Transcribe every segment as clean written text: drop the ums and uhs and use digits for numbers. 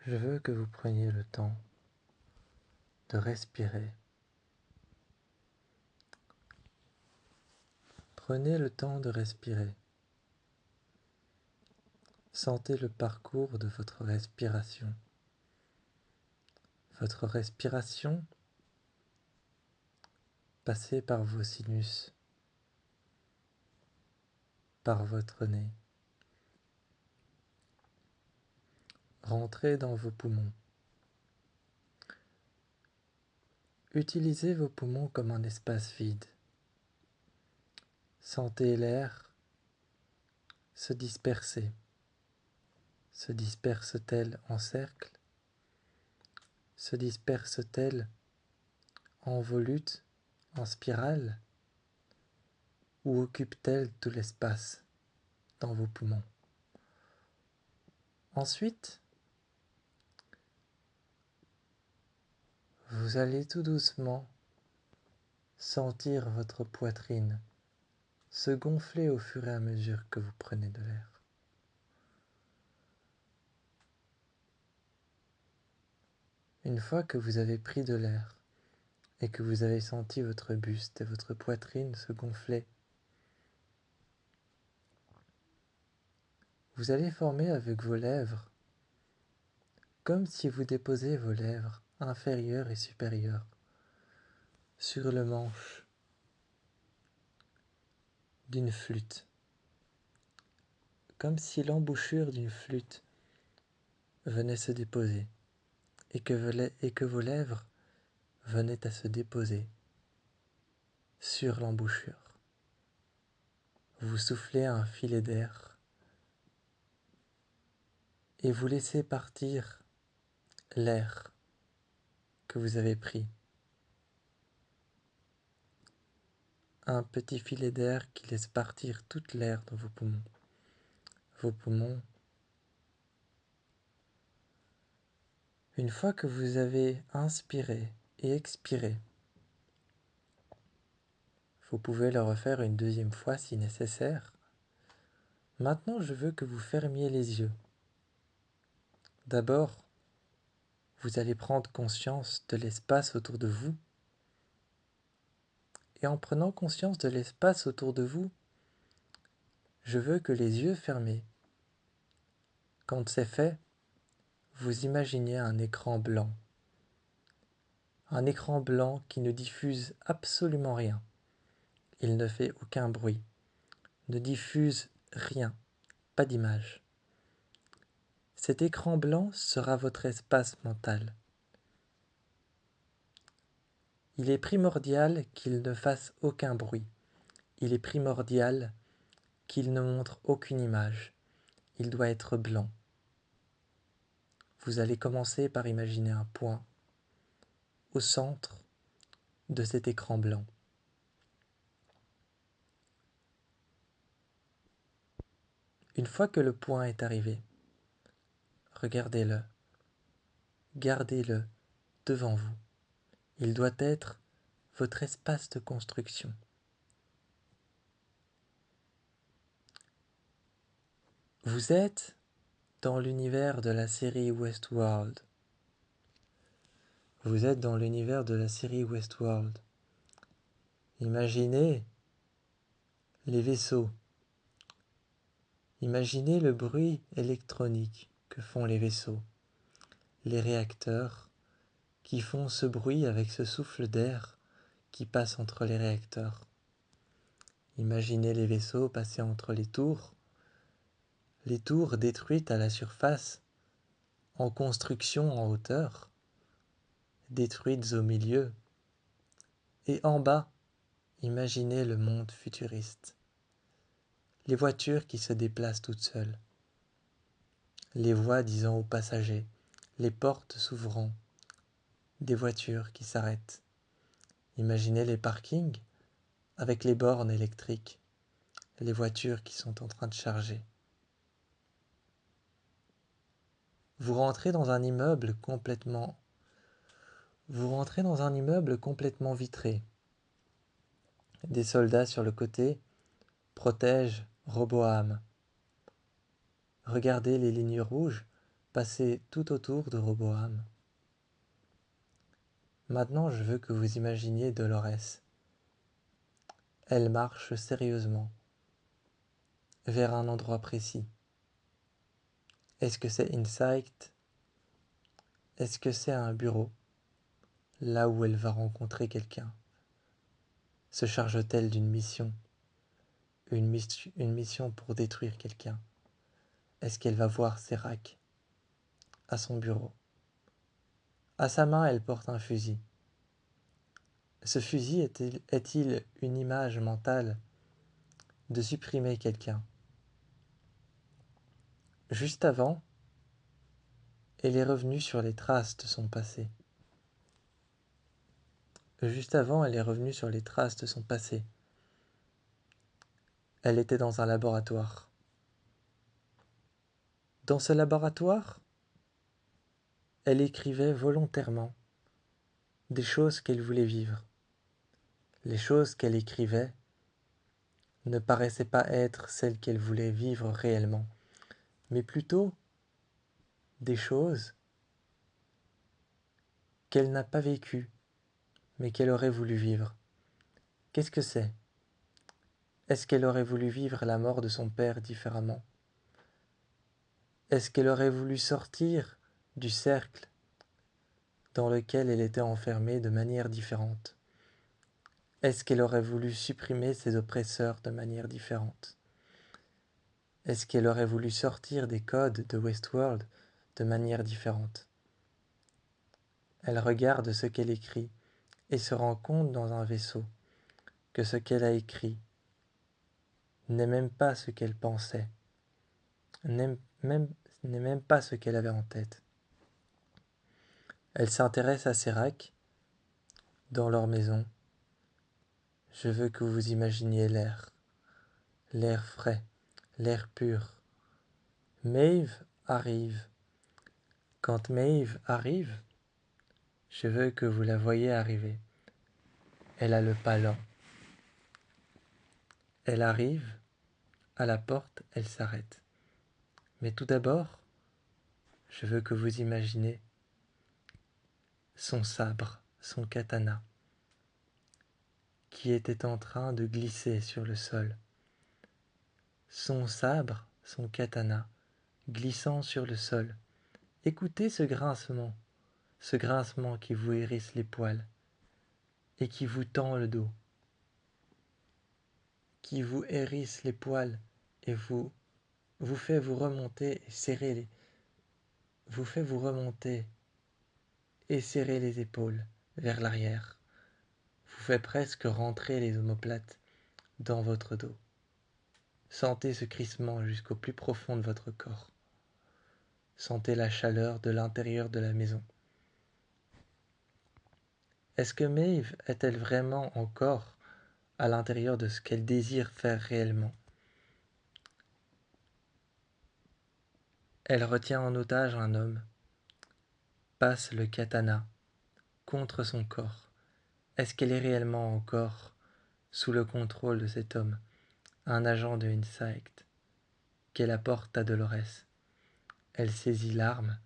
Je veux que vous preniez le temps de respirer. Prenez le temps de respirer. Sentez le parcours de votre respiration. Votre respiration passez par vos sinus, par votre nez. Rentrez dans vos poumons. Utilisez vos poumons comme un espace vide. Sentez l'air se disperser. Se disperse-t-elle en cercle? Se disperse-t-elle en volute, en spirale? Ou occupe-t-elle tout l'espace dans vos poumons? Ensuite, vous allez tout doucement sentir votre poitrine se gonfler au fur et à mesure que vous prenez de l'air. Une fois que vous avez pris de l'air et que vous avez senti votre buste et votre poitrine se gonfler, vous allez former avec vos lèvres, comme si vous déposiez vos lèvres inférieures et supérieures sur le manche d'une flûte, comme si l'embouchure d'une flûte venait se déposer et que vos lèvres venaient à se déposer sur l'embouchure. Vous soufflez un filet d'air et vous laissez partir l'air que vous avez pris. Un petit filet d'air qui laisse partir toute l'air dans vos poumons. Vos poumons. Une fois que vous avez inspiré et expiré, vous pouvez le refaire une deuxième fois si nécessaire. Maintenant, je veux que vous fermiez les yeux. D'abord, vous allez prendre conscience de l'espace autour de vous. Et en prenant conscience de l'espace autour de vous, je veux que les yeux fermés, quand c'est fait, vous imaginez un écran blanc. Un écran blanc qui ne diffuse absolument rien. Il ne fait aucun bruit, ne diffuse rien, pas d'image. Cet écran blanc sera votre espace mental. Il est primordial qu'il ne fasse aucun bruit. Il est primordial qu'il ne montre aucune image. Il doit être blanc. Vous allez commencer par imaginer un point au centre de cet écran blanc. Une fois que le point est arrivé, regardez-le, gardez-le devant vous. Il doit être votre espace de construction. Vous êtes dans l'univers de la série Westworld. Vous êtes dans l'univers de la série Westworld. Imaginez les vaisseaux. Imaginez le bruit électronique que font les vaisseaux. Les réacteurs qui font ce bruit avec ce souffle d'air qui passe entre les réacteurs. Imaginez les vaisseaux passer entre les tours détruites à la surface, en construction en hauteur, détruites au milieu, et en bas, imaginez le monde futuriste. Les voitures qui se déplacent toutes seules, les voix disant aux passagers, les portes s'ouvrant, des voitures qui s'arrêtent. Imaginez les parkings avec les bornes électriques, les voitures qui sont en train de charger. Vous rentrez dans un immeuble complètement vitré. Des soldats sur le côté protègent Roboam. Regardez les lignes rouges passer tout autour de Roboam. Maintenant, je veux que vous imaginiez Dolores. Elle marche sérieusement vers un endroit précis. Est-ce que c'est Insight? Est-ce que c'est un bureau, là où elle va rencontrer quelqu'un? Se charge-t-elle d'une mission, une mission pour détruire quelqu'un? Est-ce qu'elle va voir Serac à son bureau? À sa main, elle porte un fusil. Ce fusil est-il une image mentale de supprimer quelqu'un? Juste avant, elle est revenue sur les traces de son passé. Juste avant, elle est revenue sur les traces de son passé. Elle était dans un laboratoire. Dans ce laboratoire, elle écrivait volontairement des choses qu'elle voulait vivre. Les choses qu'elle écrivait ne paraissaient pas être celles qu'elle voulait vivre réellement, mais plutôt des choses qu'elle n'a pas vécues, mais qu'elle aurait voulu vivre. Qu'est-ce que c'est? Est-ce qu'elle aurait voulu vivre la mort de son père différemment? Est-ce qu'elle aurait voulu sortir du cercle dans lequel elle était enfermée de manière différente? Est-ce qu'elle aurait voulu supprimer ses oppresseurs de manière différente? Est-ce qu'elle aurait voulu sortir des codes de Westworld de manière différente? Elle regarde ce qu'elle écrit et se rend compte dans un vaisseau que ce qu'elle a écrit n'est même pas ce qu'elle pensait, n'est même pas ce qu'elle avait en tête. Elle s'intéresse à Serac dans leur maison. Je veux que vous imaginiez l'air frais, l'air pur. Maeve arrive. Quand Maeve arrive, je veux que vous la voyiez arriver. Elle a le pas lent. Elle arrive, à la porte, elle s'arrête. Mais tout d'abord, je veux que vous imaginez son sabre, son katana, qui était en train de glisser sur le sol. Son sabre, son katana, glissant sur le sol. Écoutez ce grincement qui vous hérisse les poils et qui vous tend le dos, qui vous hérisse les poils et vous fait vous remonter et serrer les épaules vers l'arrière, vous fait presque rentrer les omoplates dans votre dos. Sentez ce crissement jusqu'au plus profond de votre corps. Sentez la chaleur de l'intérieur de la maison. Est-ce que Maeve est-elle vraiment encore à l'intérieur de ce qu'elle désire faire réellement? Elle retient en otage un homme, passe le katana contre son corps. Est-ce qu'elle est réellement encore sous le contrôle de cet homme, un agent de Insight, qu'elle apporte à Dolores? Elle saisit l'arme,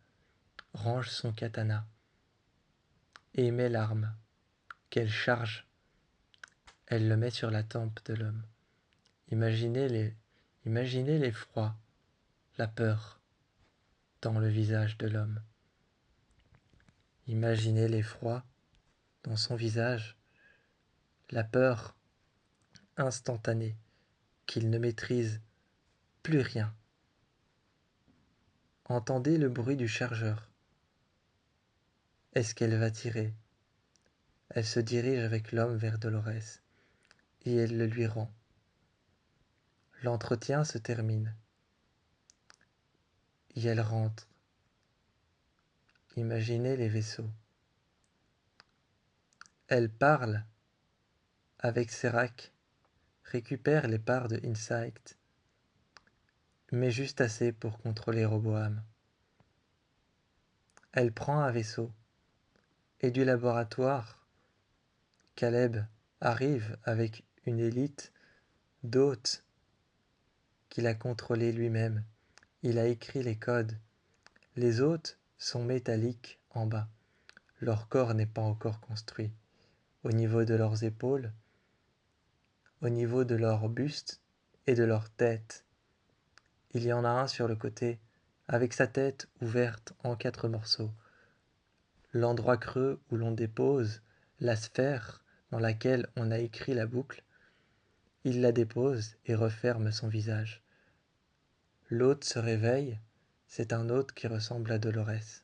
range son katana, et met l'arme, qu'elle charge. Elle le met sur la tempe de l'homme. Imaginez l'effroi, la peur dans le visage de l'homme. Imaginez l'effroi dans son visage, la peur instantanée qu'il ne maîtrise plus rien. Entendez le bruit du chargeur. Est-ce qu'elle va tirer? Elle se dirige avec l'homme vers Dolores et elle le lui rend. L'entretien se termine et elle rentre. Imaginez les vaisseaux. Elle parle avec Serac, récupère les parts de Insight, mais juste assez pour contrôler Roboam. Elle prend un vaisseau et du laboratoire, Caleb arrive avec une élite d'hôtes qu'il a contrôlé lui-même. Il a écrit les codes, Les hôtes sont métalliques en bas. Leur corps n'est pas encore construit. Au niveau de leurs épaules, au niveau de leur buste et de leur tête. Il y en a un sur le côté, avec sa tête ouverte en 4 morceaux. L'endroit creux où l'on dépose la sphère dans laquelle on a écrit la boucle, il la dépose et referme son visage. L'hôte se réveille, c'est un hôte qui ressemble à Dolores.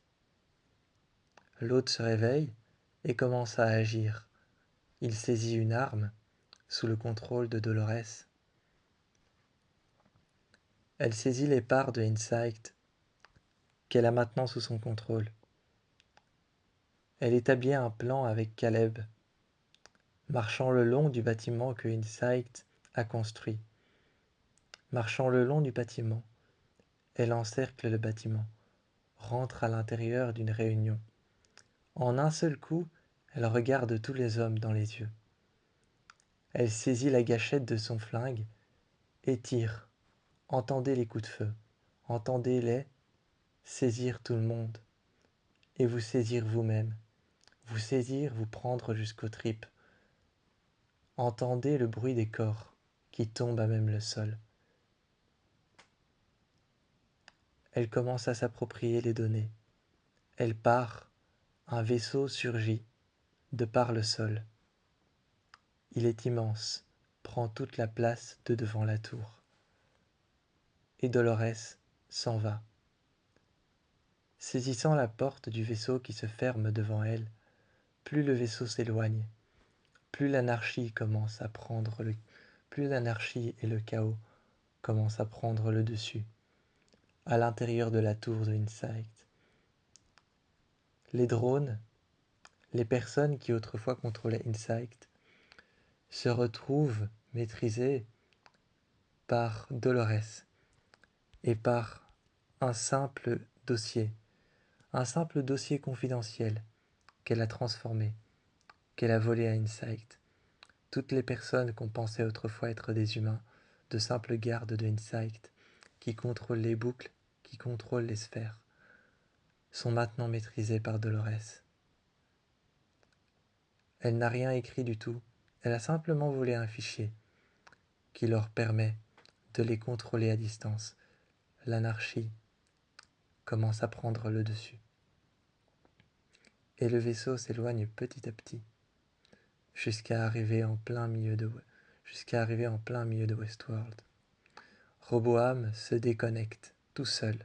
L'hôte se réveille et commence à agir. Il saisit une arme sous le contrôle de Dolores. Elle saisit les parts de Insight qu'elle a maintenant sous son contrôle. Elle établit un plan avec Caleb, marchant le long du bâtiment que Insight a construit. Marchant le long du bâtiment, elle encercle le bâtiment, rentre à l'intérieur d'une réunion. En un seul coup, elle regarde tous les hommes dans les yeux. Elle saisit la gâchette de son flingue et tire. Entendez les coups de feu, entendez-les saisir tout le monde, et vous saisir vous-même, vous saisir, vous prendre jusqu'aux tripes. Entendez le bruit des corps qui tombent à même le sol. Elle commence à s'approprier les données. Elle part, un vaisseau surgit de par le sol. Il est immense, prend toute la place de devant la tour. Et Dolores s'en va. Saisissant la porte du vaisseau qui se ferme devant elle, plus le vaisseau s'éloigne, plus l'anarchie et le chaos commencent à prendre le dessus, à l'intérieur de la tour de Insight. Les drones, les personnes qui autrefois contrôlaient Insight, se retrouvent maîtrisés par Dolores et par un simple dossier confidentiel qu'elle a transformé, qu'elle a volé à Insight. Toutes les personnes qu'on pensait autrefois être des humains, de simples gardes de Insight, qui contrôlent les boucles, qui contrôlent les sphères, sont maintenant maîtrisées par Dolores. Elle n'a rien écrit du tout, elle a simplement volé un fichier qui leur permet de les contrôler à distance. L'anarchie commence à prendre le dessus. Et le vaisseau s'éloigne petit à petit, jusqu'à arriver en plein milieu de Westworld. Roboam se déconnecte tout seul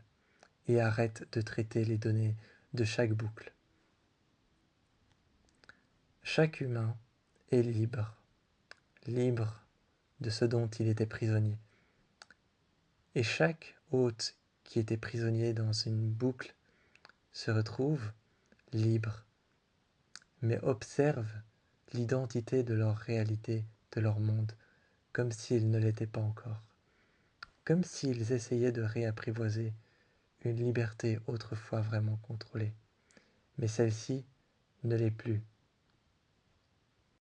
et arrête de traiter les données de chaque boucle. Chaque humain est libre de ce dont il était prisonnier. Et chaque hôte qui était prisonnier dans une boucle se retrouve libre, mais observe l'identité de leur réalité, de leur monde, comme s'ils ne l'étaient pas encore, comme s'ils essayaient de réapprivoiser une liberté autrefois vraiment contrôlée. Mais celle-ci ne l'est plus,